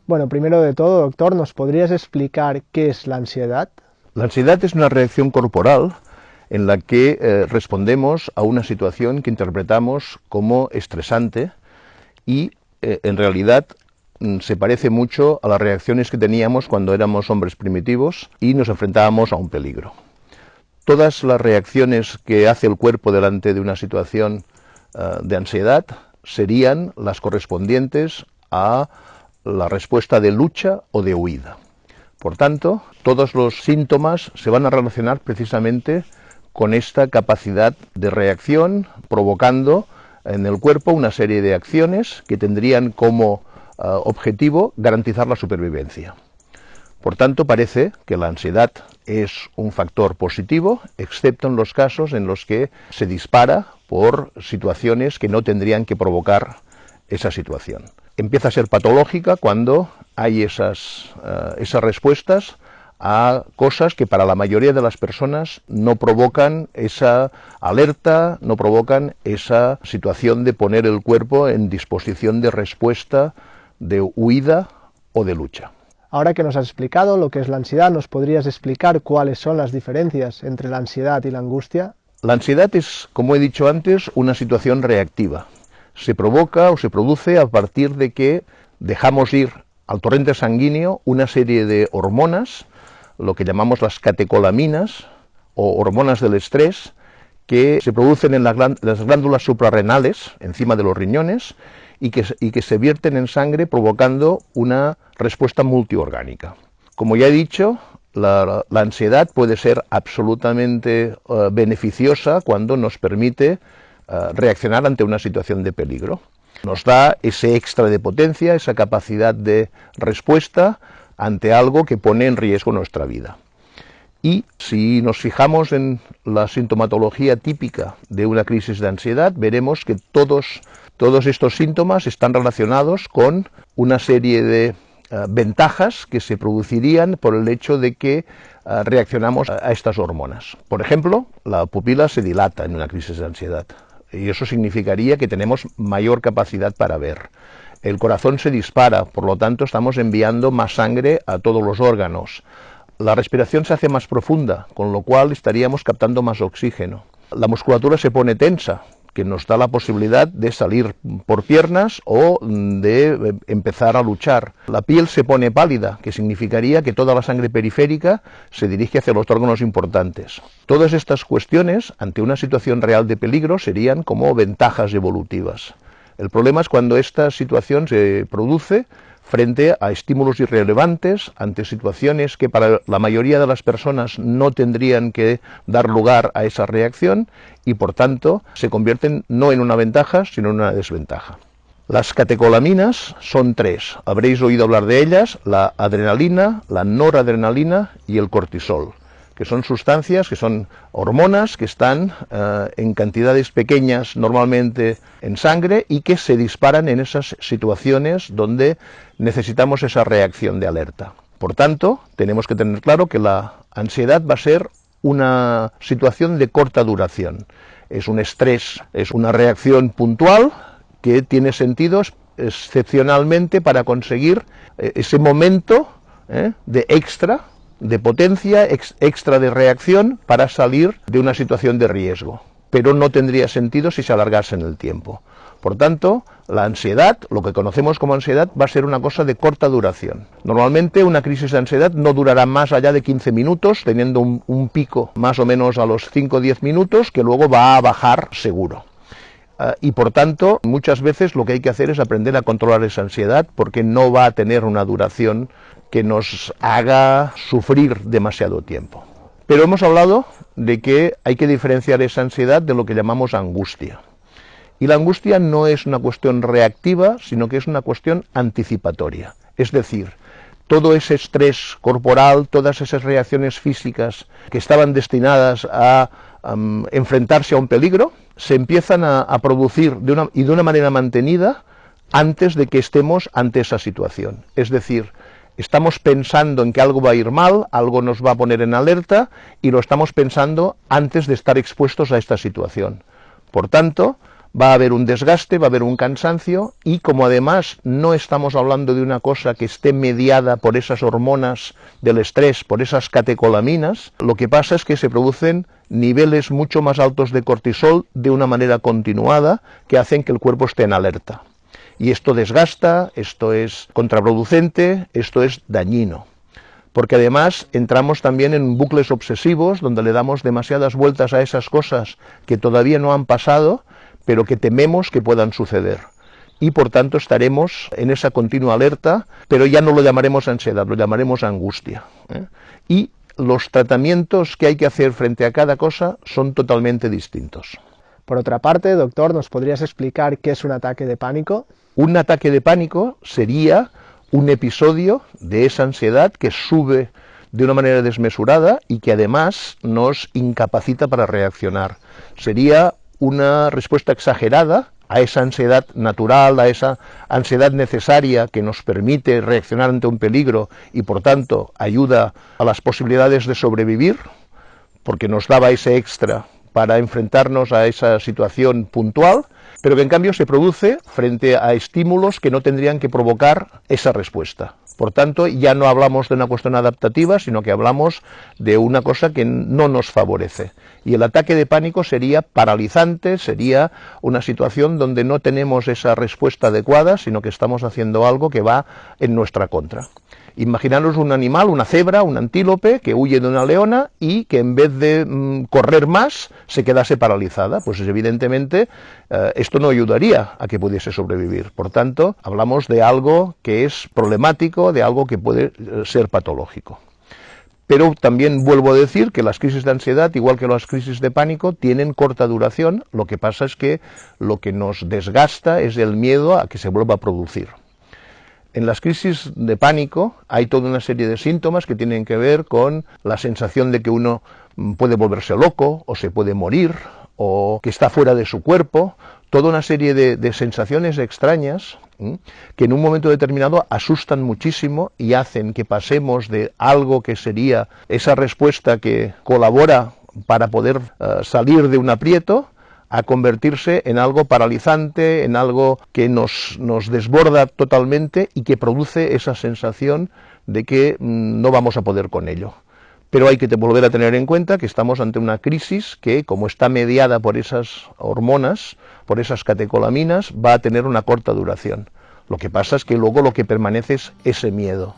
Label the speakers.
Speaker 1: Bueno, primero de todo, doctor, ¿nos podrías explicar qué es la ansiedad?
Speaker 2: La ansiedad es una reacción corporal en la que respondemos a una situación que interpretamos como estresante y en realidad se parece mucho a las reacciones que teníamos cuando éramos hombres primitivos y nos enfrentábamos a un peligro. Todas las reacciones que hace el cuerpo delante de una situación de ansiedad serían las correspondientes a la respuesta de lucha o de huida. Por tanto, todos los síntomas se van a relacionar precisamente con esta capacidad de reacción, provocando en el cuerpo una serie de acciones que tendrían como objetivo garantizar la supervivencia. Por tanto, parece que la ansiedad es un factor positivo, excepto en los casos en los que se dispara por situaciones que no tendrían que provocar esa situación. Empieza a ser patológica cuando hay esas respuestas a cosas que para la mayoría de las personas no provocan esa alerta, no provocan esa situación de poner el cuerpo en disposición de respuesta, de huida o de lucha.
Speaker 1: Ahora que nos has explicado lo que es la ansiedad, ¿nos podrías explicar cuáles son las diferencias entre la ansiedad y la angustia?
Speaker 2: La ansiedad es, como he dicho antes, una situación reactiva. Se provoca o se produce a partir de que dejamos ir al torrente sanguíneo una serie de hormonas, lo que llamamos las catecolaminas o hormonas del estrés, que se producen en las glándulas suprarrenales, encima de los riñones, y que se vierten en sangre provocando una respuesta multiorgánica. Como ya he dicho, la ansiedad puede ser absolutamente beneficiosa cuando nos permite reaccionar ante una situación de peligro. Nos da ese extra de potencia, esa capacidad de respuesta ante algo que pone en riesgo nuestra vida. Y si nos fijamos en la sintomatología típica de una crisis de ansiedad, veremos que todos estos síntomas están relacionados con una serie de ventajas que se producirían por el hecho de que reaccionamos a estas hormonas. Por ejemplo, la pupila se dilata en una crisis de ansiedad y eso significaría que tenemos mayor capacidad para ver. El corazón se dispara, por lo tanto estamos enviando más sangre a todos los órganos. La respiración se hace más profunda, con lo cual estaríamos captando más oxígeno. La musculatura se pone tensa, que nos da la posibilidad de salir por piernas o de empezar a luchar. La piel se pone pálida, que significaría que toda la sangre periférica se dirige hacia los órganos importantes. Todas estas cuestiones, ante una situación real de peligro, serían como ventajas evolutivas. El problema es cuando esta situación se produce frente a estímulos irrelevantes, ante situaciones que para la mayoría de las personas no tendrían que dar lugar a esa reacción y por tanto se convierten no en una ventaja sino en una desventaja. Las catecolaminas son tres, habréis oído hablar de ellas: la adrenalina, la noradrenalina y el cortisol, que son sustancias, que son hormonas que están en cantidades pequeñas normalmente en sangre y que se disparan en esas situaciones donde necesitamos esa reacción de alerta. Por tanto, tenemos que tener claro que la ansiedad va a ser una situación de corta duración. Es un estrés, es una reacción puntual que tiene sentido excepcionalmente para conseguir ese momento de extra, de potencia, extra de reacción para salir de una situación de riesgo, pero no tendría sentido si se alargase en el tiempo. Por tanto, la ansiedad, lo que conocemos como ansiedad, va a ser una cosa de corta duración. Normalmente una crisis de ansiedad no durará más allá de 15 minutos, teniendo un pico más o menos a los 5 o 10 minutos, que luego va a bajar seguro. Y por tanto, muchas veces lo que hay que hacer es aprender a controlar esa ansiedad, porque no va a tener una duración que nos haga sufrir demasiado tiempo. Pero hemos hablado de que hay que diferenciar esa ansiedad de lo que llamamos angustia. Y la angustia no es una cuestión reactiva, sino que es una cuestión anticipatoria. Es decir, todo ese estrés corporal, todas esas reacciones físicas que estaban destinadas a enfrentarse a un peligro, se empiezan a producir de una manera mantenida antes de que estemos ante esa situación. Es decir, estamos pensando en que algo va a ir mal, algo nos va a poner en alerta, y lo estamos pensando antes de estar expuestos a esta situación. Por tanto, va a haber un desgaste, va a haber un cansancio, y como además no estamos hablando de una cosa que esté mediada por esas hormonas del estrés, por esas catecolaminas, lo que pasa es que se producen niveles mucho más altos de cortisol de una manera continuada que hacen que el cuerpo esté en alerta. Y esto desgasta, esto es contraproducente, esto es dañino. Porque además entramos también en bucles obsesivos donde le damos demasiadas vueltas a esas cosas que todavía no han pasado, pero que tememos que puedan suceder. Y por tanto estaremos en esa continua alerta, pero ya no lo llamaremos ansiedad, lo llamaremos angustia. Y los tratamientos que hay que hacer frente a cada cosa son totalmente distintos.
Speaker 1: Por otra parte, doctor, ¿nos podrías explicar qué es un ataque de pánico?
Speaker 2: Un ataque de pánico sería un episodio de esa ansiedad que sube de una manera desmesurada y que además nos incapacita para reaccionar. Sería una respuesta exagerada a esa ansiedad natural, a esa ansiedad necesaria que nos permite reaccionar ante un peligro y por tanto ayuda a las posibilidades de sobrevivir, porque nos daba ese extra para enfrentarnos a esa situación puntual, pero que en cambio se produce frente a estímulos que no tendrían que provocar esa respuesta. Por tanto, ya no hablamos de una cuestión adaptativa, sino que hablamos de una cosa que no nos favorece. Y el ataque de pánico sería paralizante, sería una situación donde no tenemos esa respuesta adecuada, sino que estamos haciendo algo que va en nuestra contra. Imaginaros un animal, una cebra, un antílope, que huye de una leona y que en vez de correr más, se quedase paralizada. Pues evidentemente esto no ayudaría a que pudiese sobrevivir. Por tanto, hablamos de algo que es problemático, de algo que puede ser patológico. Pero también vuelvo a decir que las crisis de ansiedad, igual que las crisis de pánico, tienen corta duración. Lo que pasa es que lo que nos desgasta es el miedo a que se vuelva a producir. En las crisis de pánico hay toda una serie de síntomas que tienen que ver con la sensación de que uno puede volverse loco, o se puede morir, o que está fuera de su cuerpo, toda una serie de sensaciones extrañas que en un momento determinado asustan muchísimo y hacen que pasemos de algo que sería esa respuesta que colabora para poder salir de un aprieto, a convertirse en algo paralizante, en algo que nos desborda totalmente y que produce esa sensación de que no vamos a poder con ello. Pero hay que volver a tener en cuenta que estamos ante una crisis que, como está mediada por esas hormonas, por esas catecolaminas, va a tener una corta duración. Lo que pasa es que luego lo que permanece es ese miedo.